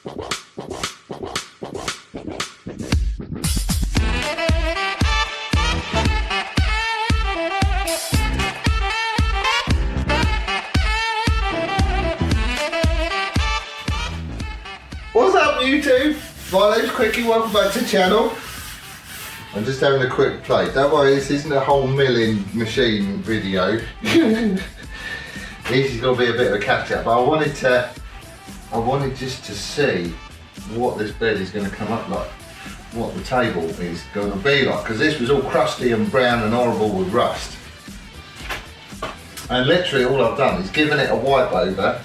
What's up YouTube? My name's Quickie, welcome back to the channel. I'm just having a quick play. Don't worry, this isn't a whole milling machine video. This is going to be a bit of a catch up, but I wanted just to see what this bed is going to come up like, what the table is going to be like, because this was all crusty and brown and horrible with rust. And literally all I've done is given it a wipe over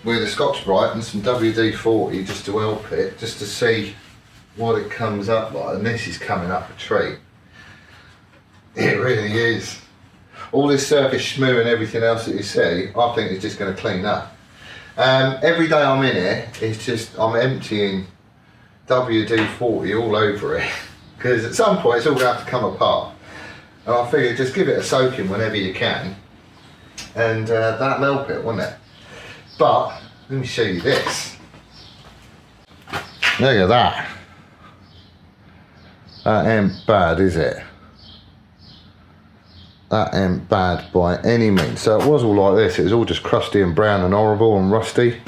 with a Scotch-Brite and some WD-40 just to help it, just to see what it comes up like, and this is coming up a treat. It really is. All this surface schmoo and everything else that you see, I think is just going to clean up. Every day I'm in here, it's just, I'm emptying WD-40 all over it, because at some point it's all going to have to come apart. And I figure just give it a soaking whenever you can, and that'll help it, won't it? But, let me show you this. Look at that. That ain't bad, is it? That ain't bad by any means. So it was all like this. It was all just crusty and brown and horrible and rusty,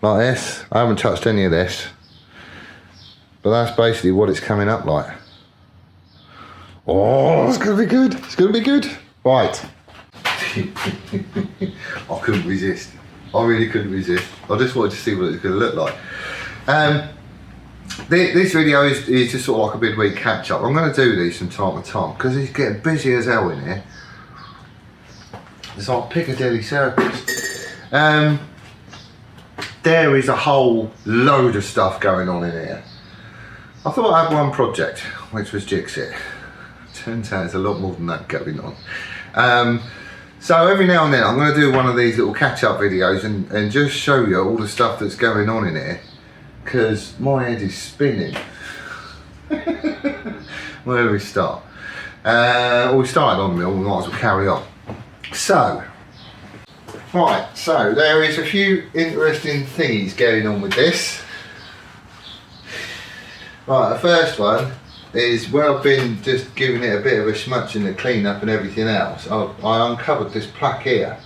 like this. I haven't touched any of this, but that's basically what it's coming up like. Oh, it's gonna be good. It's gonna be good. Right. I couldn't resist. I really couldn't resist. I just wanted to see what it's gonna look like. This video is just sort of like a midweek catch up. I'm going to do these from time to time because it's getting busy as hell in here. It's like Piccadilly Circus. There is a whole load of stuff going on in here. I thought I had one project, which was Jigsaw. Turns out there's a lot more than that going on. So every now and then I'm going to do one of these little catch up videos and just show you all the stuff that's going on in here, because my head is spinning. Where do we start? Well, we started on the mill, we might as well carry on. So, right, so there is a few interesting things going on with this. Right, the first one is where I've been just giving it a bit of a smudge and a clean up and everything else. I uncovered this plaque here.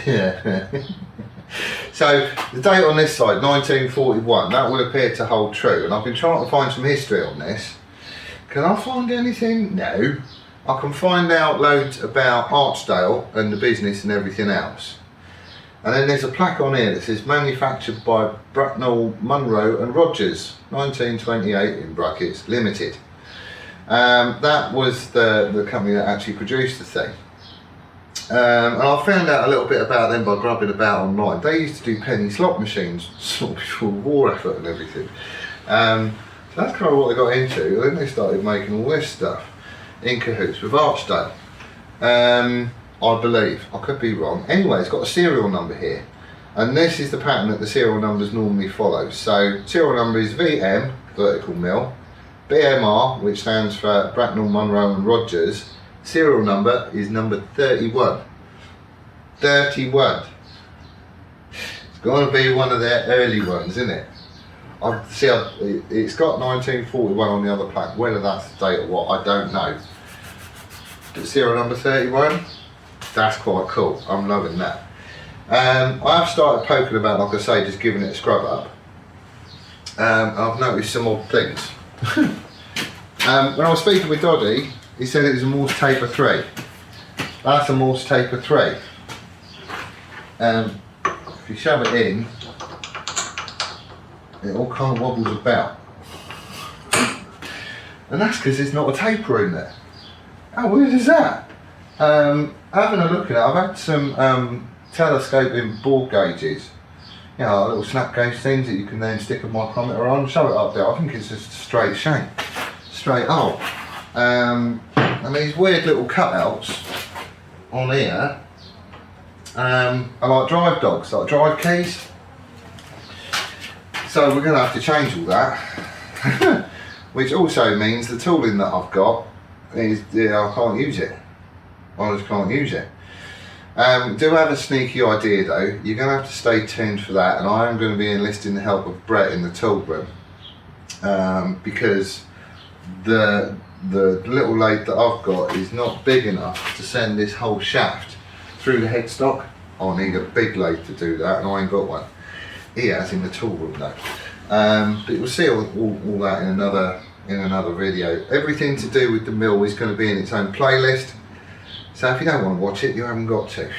Yeah. So the date on this side, 1941, that would appear to hold true, and I've been trying to find some history on this. Can I find anything? No. I can find out loads about Archdale and the business and everything else. And then there's a plaque on here that says manufactured by Bracknell, Munro and Rogers, 1928 in brackets, limited. That was the company that actually produced the thing. And I found out a little bit about them by grubbing about online. They used to do penny slot machines sort of before war effort and everything. So that's kind of what they got into. Then they started making all this stuff in cahoots with Archdale. I believe. I could be wrong. Anyway, it's got a serial number here. And this is the pattern that the serial numbers normally follow. So serial number is VM, vertical mill, BMR, which stands for Bracknell, Munro and Rogers. Serial number is number 31. 31. It's going to be one of their early ones, isn't it? It's got 1941 on the other plaque. Whether that's the date or what, I don't know. But serial number 31, that's quite cool. I'm loving that. I have started poking about, like I say, just giving it a scrub up. I've noticed some odd things. When I was speaking with Doddy, he said it was a Morse taper 3. That's a Morse taper 3. If you shove it in, it all kind of wobbles about. And that's because there's not a taper in there. How weird is that? Having a look at it, I've had some telescoping bore gauges. You know, little snap gauge things that you can then stick a micrometer on, show it up there. I think it's just a straight shape. Straight up. And these weird little cutouts on here are like drive dogs, like drive keys. So we're going to have to change all that. Which also means the tooling that I've got is, I can't use it. I just can't use it. Do have a sneaky idea though. You're going to have to stay tuned for that, and I am going to be enlisting the help of Brett in the tool room, because the little lathe that I've got is not big enough to send this whole shaft through the headstock. I'll need a big lathe to do that, and I ain't got one. He has in the tool room though. But you'll see all that in another video. Everything to do with the mill is going to be in its own playlist. So if you don't want to watch it, you haven't got to.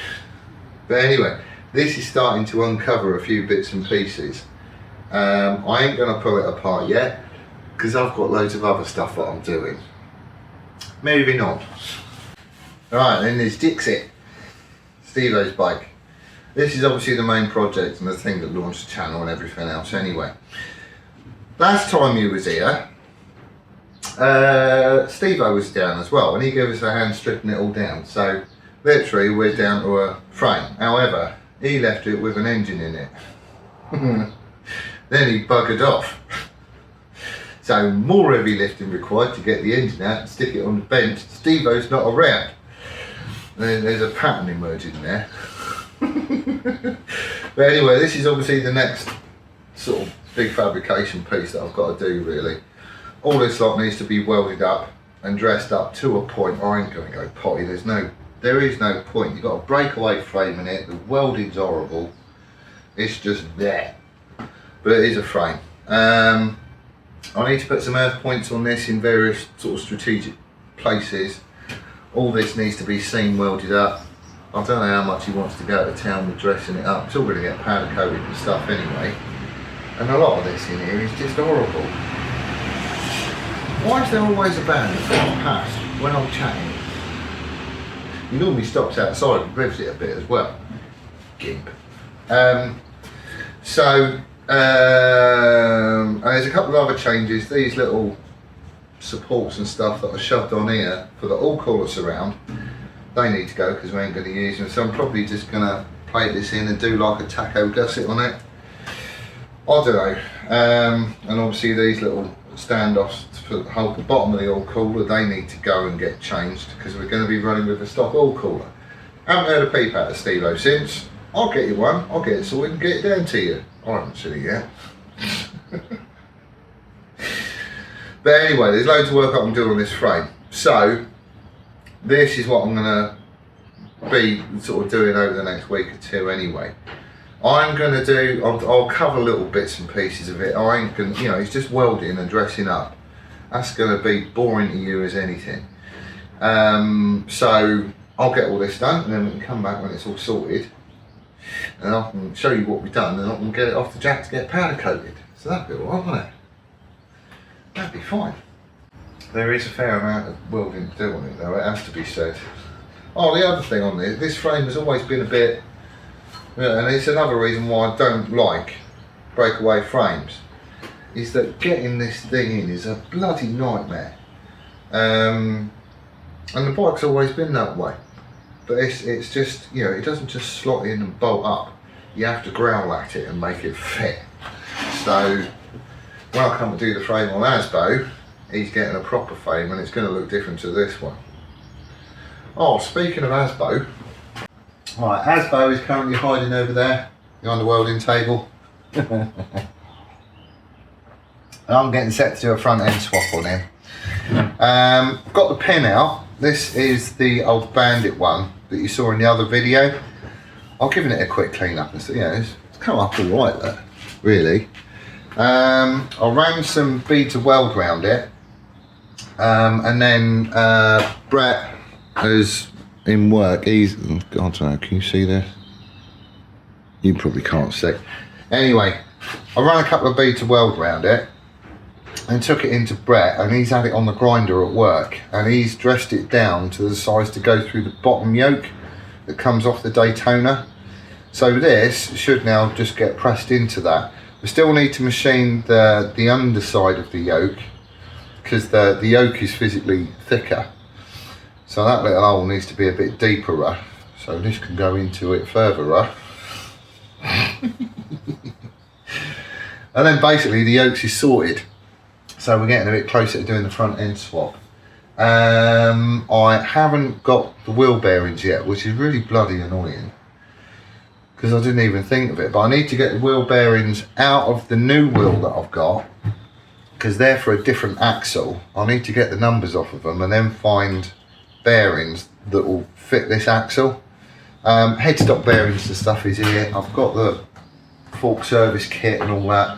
But anyway, this is starting to uncover a few bits and pieces. I ain't going to pull it apart yet, because I've got loads of other stuff that I'm doing. Moving on. Right, then there's Dixit, Steve-O's bike. This is obviously the main project and the thing that launched the channel and everything else anyway. Last time you was here, Steve-O was down as well, and he gave us a hand stripping it all down. So literally we're down to a frame. However, he left it with an engine in it. Then he buggered off. So more heavy lifting required to get the engine out and stick it on the bench. Steve-O's not around. There's a pattern emerging there. But anyway, this is obviously the next sort of big fabrication piece that I've got to do really. All this lot needs to be welded up and dressed up to a point. I ain't going to go potty, there is no point. You've got a breakaway frame in it, the welding's horrible, it's just there. But it is a frame. I need to put some earth points on this in various sort of strategic places. All this needs to be seam welded up. I don't know how much he wants to go to town with dressing it up. It's all going to get powder coated and stuff anyway. And a lot of this in here is just horrible. Why is there always a band that goes past when I'm chatting? He normally stops outside and revs it a bit as well. Gimp. And there's a couple of other changes. These little supports and stuff that are shoved on here for the all cooler surround, they need to go because we ain't going to use them. So I'm probably just going to plate this in and do like a taco gusset on it. I don't know. And obviously these little standoffs for hold the bottom of the oil cooler, they need to go and get changed because we're going to be running with a stock oil cooler. Haven't heard a peep out of Steve-O since. I'll get you one, I'll get it sorted and get it down to you. I haven't seen it yet. But anyway, there's loads of work I'm doing on this frame. So this is what I'm going to be sort of doing over the next week or two anyway. I'm going to do, I'll cover little bits and pieces of it. I ain't going to, it's just welding and dressing up. That's going to be boring to you as anything. So I'll get all this done and then we can come back when it's all sorted. And I can show you what we've done and I can get it off the jack to get powder coated. So that'd be alright, wouldn't it? That'd be fine. There is a fair amount of welding to do on it though, it has to be said. Oh, the other thing on this frame has always been a bit, and it's another reason why I don't like breakaway frames, is that getting this thing in is a bloody nightmare. And the bike's always been that way. But it's just, it doesn't just slot in and bolt up. You have to growl at it and make it fit. So when I come to do the frame on Asbo, he's getting a proper frame and it's going to look different to this one. Oh, speaking of Asbo, right, Asbo is currently hiding over there behind the welding table. And I'm getting set to do a front end swap on him. Got the pin out. This is the old Bandit one that you saw in the other video. I've given it a quick clean up and so, it's come up all right there, really. I ran some beads of weld around it, and then Brett is in work. I don't know, can you see this? You probably can't see. Anyway, I ran a couple of beads of weld around it and took it into Brett, and he's had it on the grinder at work and he's dressed it down to the size to go through the bottom yoke that comes off the Daytona. So this should now just get pressed into that. We still need to machine the underside of the yoke because the yoke is physically thicker. So that little hole needs to be a bit deeper, so this can go into it further. And then basically the yokes is sorted. So we're getting a bit closer to doing the front end swap. I haven't got the wheel bearings yet, which is really bloody annoying because I didn't even think of it, but I need to get the wheel bearings out of the new wheel that I've got because they're for a different axle. I need to get the numbers off of them and then find bearings that will fit this axle. Headstock bearings and stuff is here. I've got the fork service kit and all that.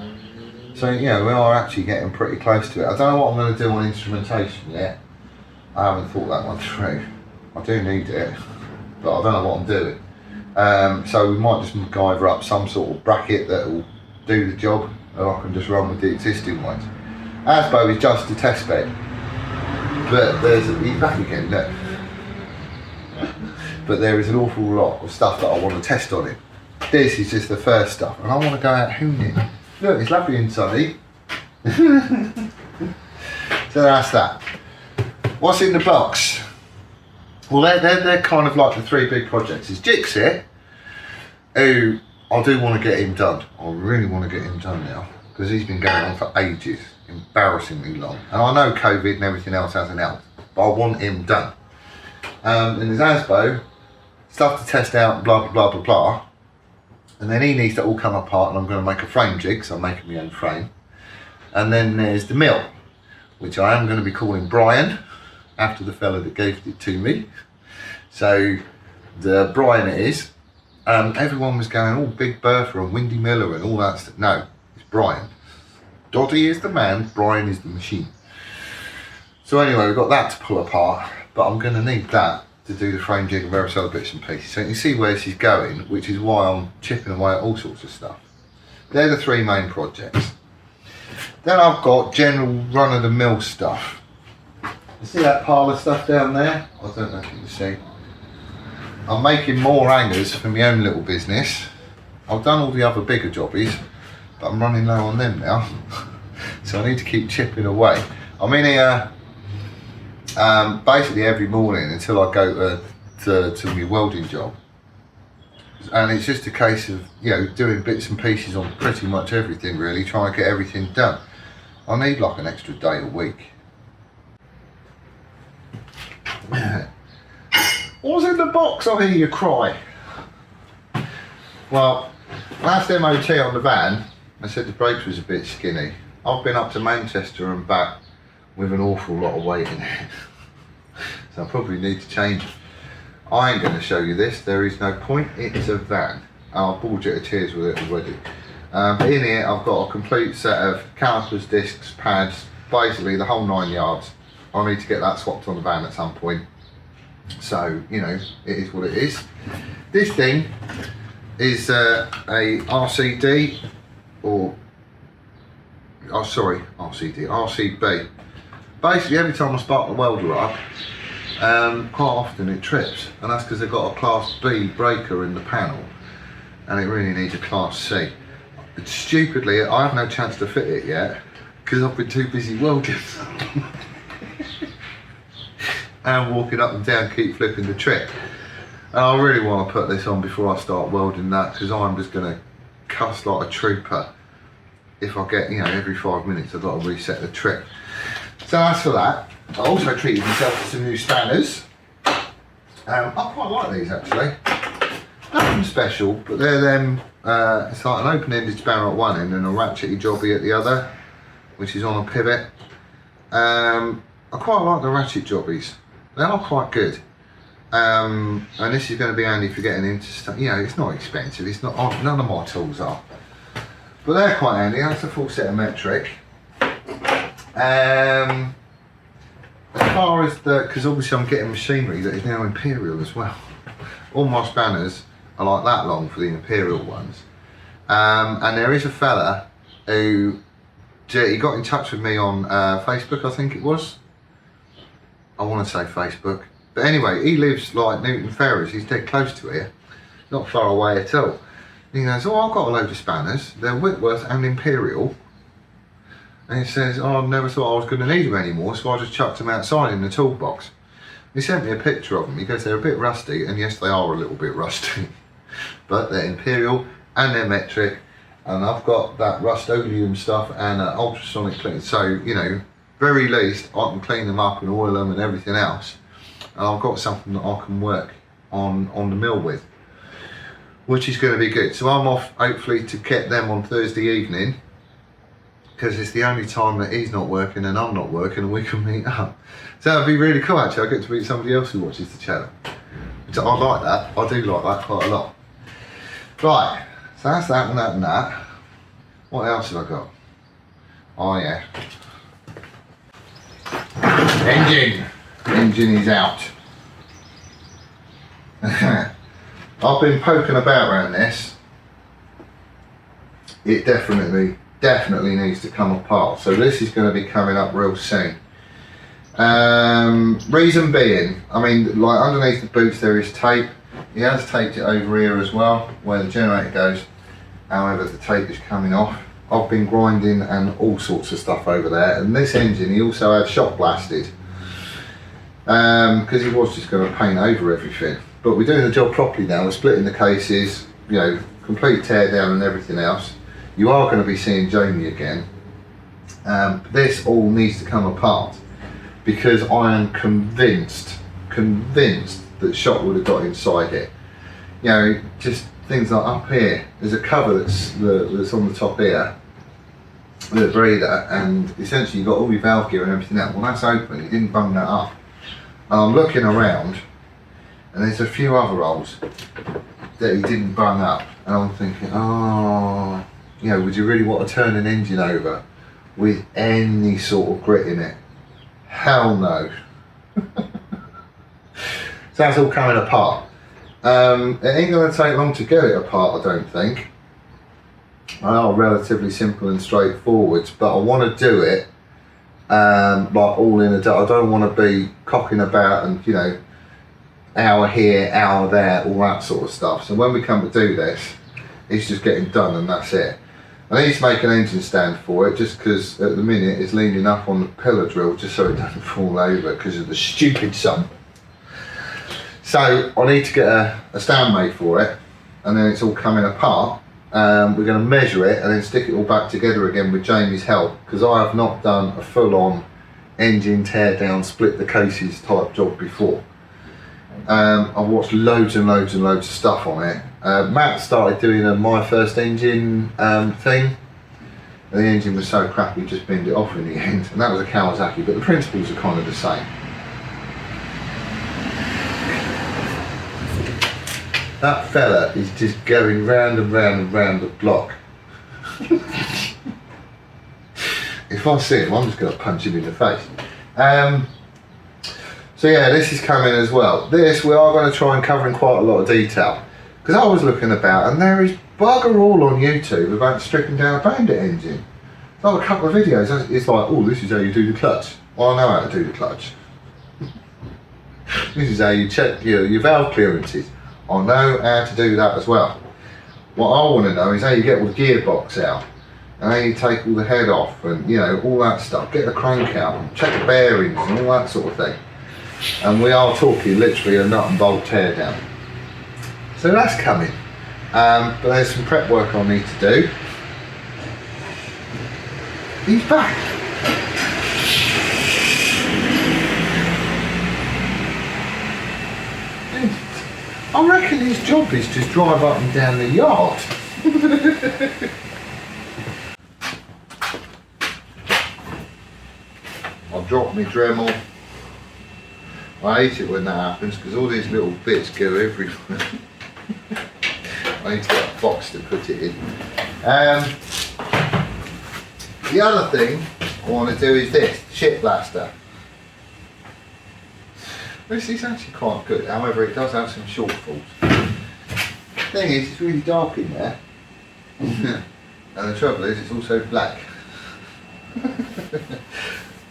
So, you know, we are actually getting pretty close to it. I don't know what I'm going to do on instrumentation yet. I haven't thought that one through. I do need it, but I don't know what I'm doing. So we might just MacGyver up some sort of bracket that will do the job, and I can just run with the existing ones. Asbo is just a test bed, but he's back again, look. But there is an awful lot of stuff that I want to test on it. This is just the first stuff, and I want to go out hooning. Look, it's lovely and sunny. So that's that. What's in the box? Well, they're kind of like the three big projects. It's Jix here, who I do want to get him done. I really want to get him done now because he's been going on for ages, embarrassingly long. And I know COVID and everything else hasn't helped, but I want him done. And there's Asbo, stuff to test out, blah, blah, blah, blah, blah. And then he needs to all come apart and I'm going to make a frame jig, so I'm making my own frame. And then there's the mill, which I am going to be calling Brian, after the fella that gave it to me. So the Brian it is. Everyone was going, oh, Big Bertha and Windy Miller and all that stuff. No, it's Brian. Doddy is the man, Brian is the machine. So anyway, we've got that to pull apart, but I'm going to need that to do the frame jig and various other bits and pieces. So you can see where this is going, which is why I'm chipping away at all sorts of stuff. They're the three main projects. Then I've got general run-of-the-mill stuff. You see that pile of stuff down there? I don't know if you can see. I'm making more hangers for my own little business. I've done all the other bigger jobbies, but I'm running low on them now. So I need to keep chipping away. I'm in here basically every morning until I go to my welding job. And it's just a case of, you know, doing bits and pieces on pretty much everything really, trying to get everything done. I need like an extra day a week. What's in the box? I hear you cry. Well, last MOT on the van, I said the brakes was a bit skinny. I've been up to Manchester and back with an awful lot of weight in it. So I probably need to change it. I ain't going to show you this, there is no point, it's a van. I've bored you to tears with it already. But in here I've got a complete set of calipers, discs, pads, basically the whole 9 yards. I need to get that swapped on the van at some point. So, you know, it is what it is. This thing is a RCD, or, oh sorry, RCB. Basically every time I spark the welder up, quite often it trips, and that's because they've got a Class B breaker in the panel, and it really needs a Class C. But stupidly, I have no chance to fit it yet, because I've been too busy welding. And walking up and down, keep flipping the trick. And I really want to put this on before I start welding that, because I'm just going to cuss like a trooper if I get, you know, every 5 minutes I've got to reset the trick. So that's for that. I also treated myself to some new spanners. I quite like these actually. Nothing special, but they're them, it's like an open-ended spanner at one end and a ratchety jobby at the other, which is on a pivot. I quite like the ratchet jobbies. They are quite good. And this is going to be handy for getting into stuff. You know, it's not expensive, it's not, none of my tools are. But they're quite handy, that's a full set of metric. As far as the, because obviously I'm getting machinery that is now Imperial as well. All my spanners are like that long for the Imperial ones. And there is a fella who, he got in touch with me on Facebook, I think it was. I want to say Facebook. But anyway, he lives like Newton Ferrers, he's dead close to here. Not far away at all. And he goes, oh, I've got a load of spanners. They're Whitworth and Imperial. And he says, oh, I never thought I was going to need them anymore, so I just chucked them outside in the toolbox. He sent me a picture of them. He goes, they're a bit rusty, and yes, they are a little bit rusty. But they're Imperial and they're metric, and I've got that Rust-Oleum stuff and ultrasonic clean. So, you know, very least I can clean them up and oil them and everything else, and I've got something that I can work on the mill with, which is going to be good. So I'm off hopefully to get them on Thursday evening, because it's the only time that he's not working and I'm not working and we can meet up. So that'd be really cool actually. I get to meet somebody else who watches the channel. So I like that, I do like that quite a lot. Right, so that's that and that and that. What else have I got? Oh yeah. Engine is out. I've been poking about around this. It definitely needs to come apart. So this is going to be coming up real soon. Reason being, I mean, like underneath the boots there is tape. He has taped it over here as well, where the generator goes. However, the tape is coming off. I've been grinding and all sorts of stuff over there. And this engine, he also had shot blasted. Because he was just going to paint over everything. But we're doing the job properly now. We're splitting the cases, you know, complete tear down and everything else. You are going to be seeing Jamie again. This all needs to come apart, because I am convinced that shot would have got inside it. You know, just things like up here, there's a cover that's on the top here, the breather, and essentially you've got all your valve gear and everything else. Well, that's open, he didn't bung that up. And I'm looking around, and there's a few other holes that he didn't bung up, and I'm thinking, oh, you know, would you really want to turn an engine over with any sort of grit in it? Hell no. So that's all coming apart. It ain't going to take long to get it apart, I don't think. They are relatively simple and straightforward, but I want to do it like all in a day. I don't want to be cocking about and, you know, hour here, hour there, all that sort of stuff. So when we come to do this, it's just getting done and that's it. I need to make an engine stand for it, just because at the minute it's leaning up on the pillar drill just so it doesn't fall over because of the stupid sump. So I need to get a stand made for it, and then it's all coming apart. We're going to measure it and then stick it all back together again with Jamie's help, because I have not done a full-on engine tear down, split the cases type job before. I've watched loads and loads and loads of stuff on it. Matt started doing a My First Engine thing, and the engine was so crap he just binned it off in the end, and that was a Kawasaki, but the principles are kind of the same. That fella is just going round and round and round the block. If I see him, I'm just going to punch him in the face. So yeah, this is coming as well. This, we are going to try and cover in quite a lot of detail, because I was looking about and there is bugger all on YouTube about stripping down a Bandit engine. I've a couple of videos, it's like, oh, this is how you do the clutch. Well, I know how to do the clutch. This is how you check your valve clearances. I know how to do that as well. What I want to know is how you get all the gearbox out, and how you take all the head off, and you know, all that stuff. Get the crank out, and check the bearings and all that sort of thing. And we are talking literally a nut and bolt tear down. So that's coming. But there's some prep work I need to do. He's back. I reckon his job is to drive up and down the yard. I've dropped my Dremel. I hate it when that happens because all these little bits go everywhere. I need to get a box to put it in. The other thing I want to do is this, shit blaster. This is actually quite good, however it does have some shortfalls. The thing is, it's really dark in there. And the trouble is, it's also black.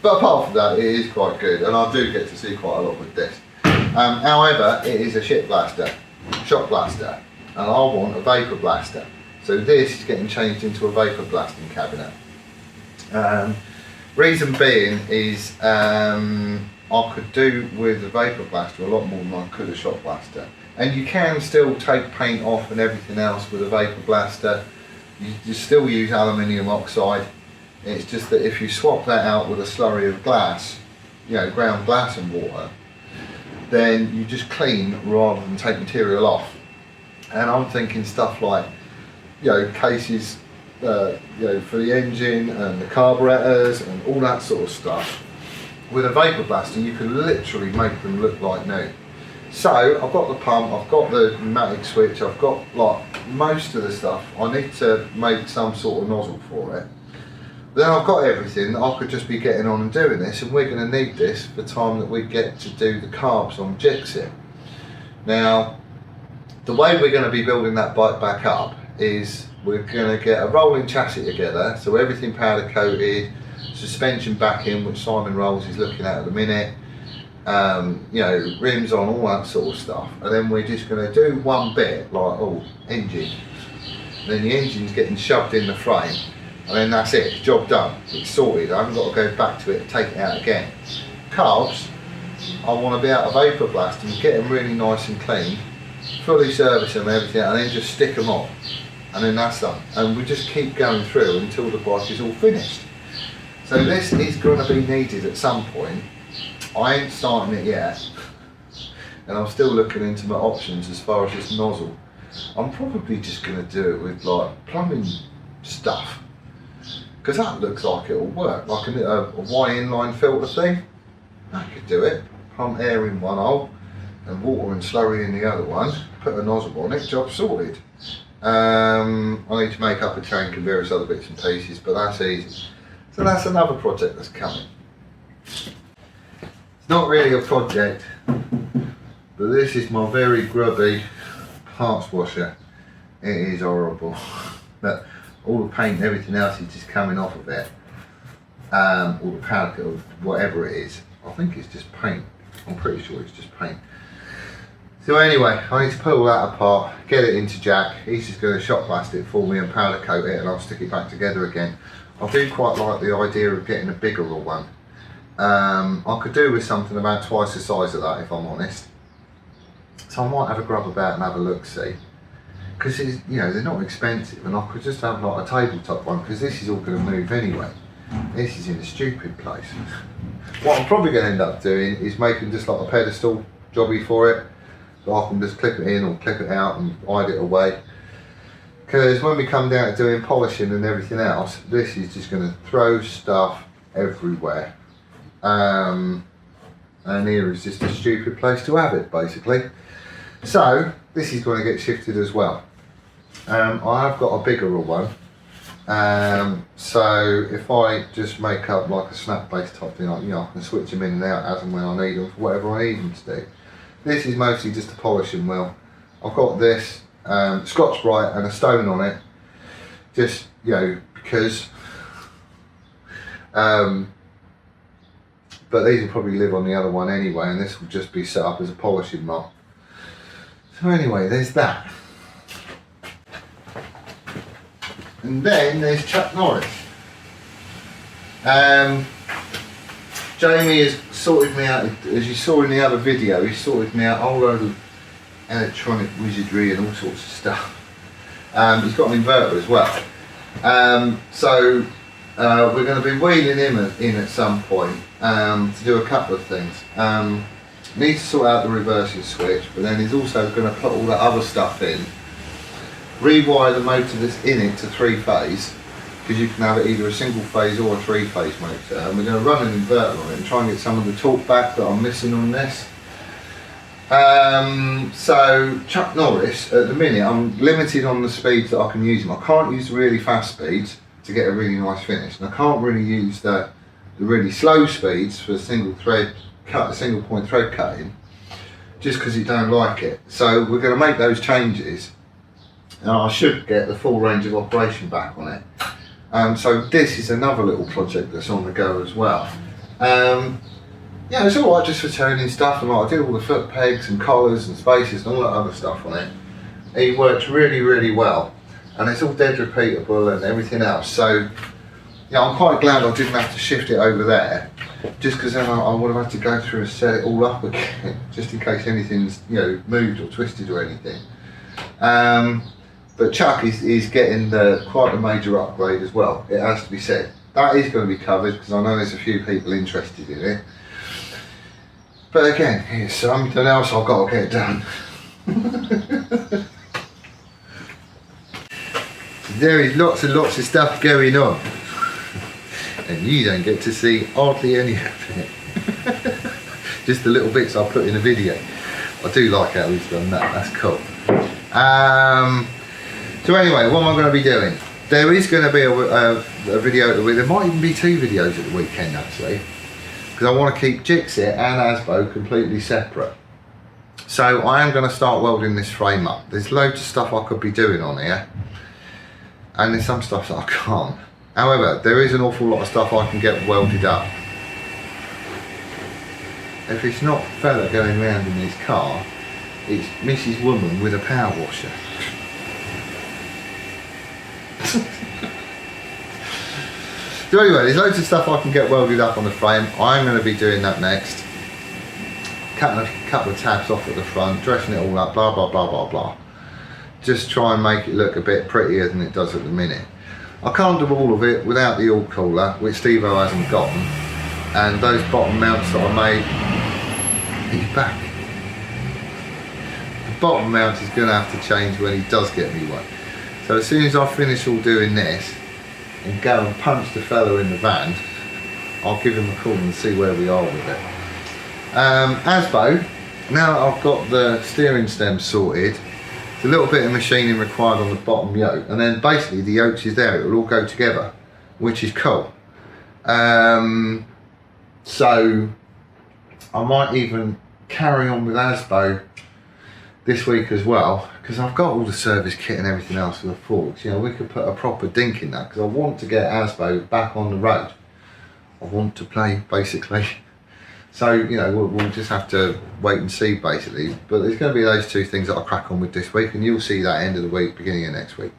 But apart from that, it is quite good, and I do get to see quite a lot with this. However, it is a shot blaster, and I want a vapor blaster. So this is getting changed into a vapor blasting cabinet. Reason being is I could do with a vapor blaster a lot more than I could a shot blaster. And you can still take paint off and everything else with a vapor blaster. You still use aluminium oxide. It's just that if you swap that out with a slurry of glass, you know, ground glass and water, then you just clean rather than take material off. And I'm thinking stuff like, you know, cases, you know, for the engine and the carburetors and all that sort of stuff. With a vapor blaster, you can literally make them look like new. So I've got the pump, I've got the pneumatic switch, I've got like most of the stuff. I need to make some sort of nozzle for it. Then I've got everything. I could just be getting on and doing this, and we're going to need this for the time that we get to do the carbs on Jixit. Now, the way we're going to be building that bike back up is we're going to get a rolling chassis together, so everything powder coated, suspension back in, which Simon Rolls is looking at the minute, you know, rims on, all that sort of stuff. And then we're just going to do one bit, like, engine. And then the engine's getting shoved in the frame. And then that's it, it's job done, it's sorted. I haven't got to go back to it and take it out again. Carbs, I want to be able to vapor blast and get them really nice and clean, fully service them and everything, and then just stick them on. And then that's done. And we just keep going through until the bike is all finished. So this is going to be needed at some point. I ain't starting it yet. And I'm still looking into my options as far as this nozzle. I'm probably just going to do it with like plumbing stuff. Because that looks like it'll work, like a Y inline filter thing. I could do it. Pump air in one hole and water and slurry in the other one. Put a nozzle on it, job sorted. I need to make up a tank and various other bits and pieces, but that's easy. So that's another project that's coming. It's not really a project, but this is my very grubby parts washer. It is horrible. But all the paint and everything else is just coming off of it. All the powder, or whatever it is. I think it's just paint. I'm pretty sure it's just paint. So anyway, I need to pull all that apart, get it into Jack. He's just going to shot blast it for me and powder coat it, and I'll stick it back together again. I do quite like the idea of getting a bigger one. I could do with something about twice the size of that, if I'm honest. So I might have a grub about and have a look, see. Because, you know, they're not expensive, and I could just have like a tabletop one, because this is all going to move anyway. This is in a stupid place. What I'm probably going to end up doing is making just like a pedestal jobby for it, so I can just clip it in or clip it out and hide it away. Because when we come down to doing polishing and everything else, this is just going to throw stuff everywhere. And here is just a stupid place to have it, basically. So this is going to get shifted as well. I have got a bigger one. So if I just make up like a snap base type thing, you know, I can switch them in and out as and when I need them for whatever I need them to do. This is mostly just a polishing wheel. I've got this Scotch-Brite and a stone on it, just, you know, because but these will probably live on the other one anyway, and this will just be set up as a polishing mop. So anyway, there's that. And then there's Chuck Norris. Jamie has sorted me out, as you saw in the other video, he sorted me out a whole load of electronic wizardry and all sorts of stuff. He's got an inverter as well. So we're going to be wheeling him in at some point to do a couple of things. Needs to sort out the reversing switch, but then he's also going to put all that other stuff in, rewire the motor that's in it to 3-phase, because you can have it either a single phase or a 3-phase motor, and we're going to run an inverter on it and try and get some of the torque back that I'm missing on this. So Chuck Norris, at the minute I'm limited on the speeds that I can use him. I can't use the really fast speeds to get a really nice finish, and I can't really use the really slow speeds for single point thread cutting, just because it don't like it. So we're going to make those changes, and I should get the full range of operation back on it. So this is another little project that's on the go as well. Yeah, it's alright just for turning stuff, and I did all the foot pegs and collars and spacers and all that other stuff on it. It works really, really well, and it's all dead repeatable and everything else. So yeah, I'm quite glad I didn't have to shift it over there, just because then I would have had to go through and set it all up again, just in case anything's, you know, moved or twisted or anything. But Chuck is getting quite a major upgrade as well, it has to be said. that is going to be covered because I know there's a few people interested in it. But again, here's something else I've got to get done. There is lots and lots of stuff going on, and you don't get to see hardly any of it. Just the little bits I put in the video. I do like how he's done that, that's cool. So anyway, what am I going to be doing? There is going to be a video at the week. There might even be 2 videos at the weekend actually, because I want to keep Jixit and Asbo completely separate. So I am going to start welding this frame up. There's loads of stuff I could be doing on here, and there's some stuff that I can't. However, there is an awful lot of stuff I can get welded up. If it's not fella going round in his car, it's Mrs. Woman with a power washer. So anyway, there's loads of stuff I can get welded up on the frame. I'm going to be doing that next. Cutting a couple of tabs off at the front, dressing it all up, blah blah blah blah blah. Just try and make it look a bit prettier than it does at the minute. I can't do all of it without the oil cooler, which Steve-O hasn't gotten, and those bottom mounts that I made. He's back. The bottom mount is going to have to change when he does get me one. So as soon as I finish all doing this and go and punch the fella in the van, I'll give him a call and see where we are with it. Asbo, now that I've got the steering stem sorted, there's a little bit of machining required on the bottom yoke, and then basically the yokes is there, it will all go together, which is cool. So I might even carry on with Asbo this week as well, because I've got all the service kit and everything else for the forks. You know, we could put a proper dink in that, because I want to get Asbo back on the road. I want to play, basically. So, you know, we'll just have to wait and see, basically. But there's going to be those 2 things that I'll crack on with this week, and you'll see that end of the week, beginning of next week.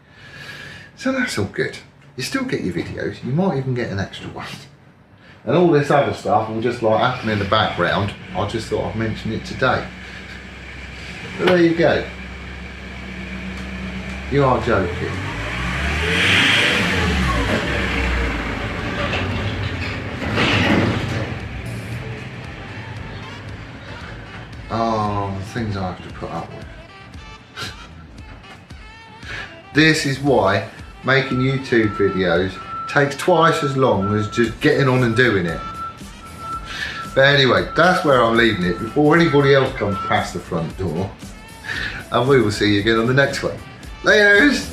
So that's all good. You still get your videos. You might even get an extra one. And all this other stuff will just like happen in the background. I just thought I'd mention it today. But there you go. You are joking. Oh, the things I have to put up with. This is why making YouTube videos takes twice as long as just getting on and doing it. But anyway, that's where I'm leaving it before anybody else comes past the front door. And we will see you again on the next one. Laters!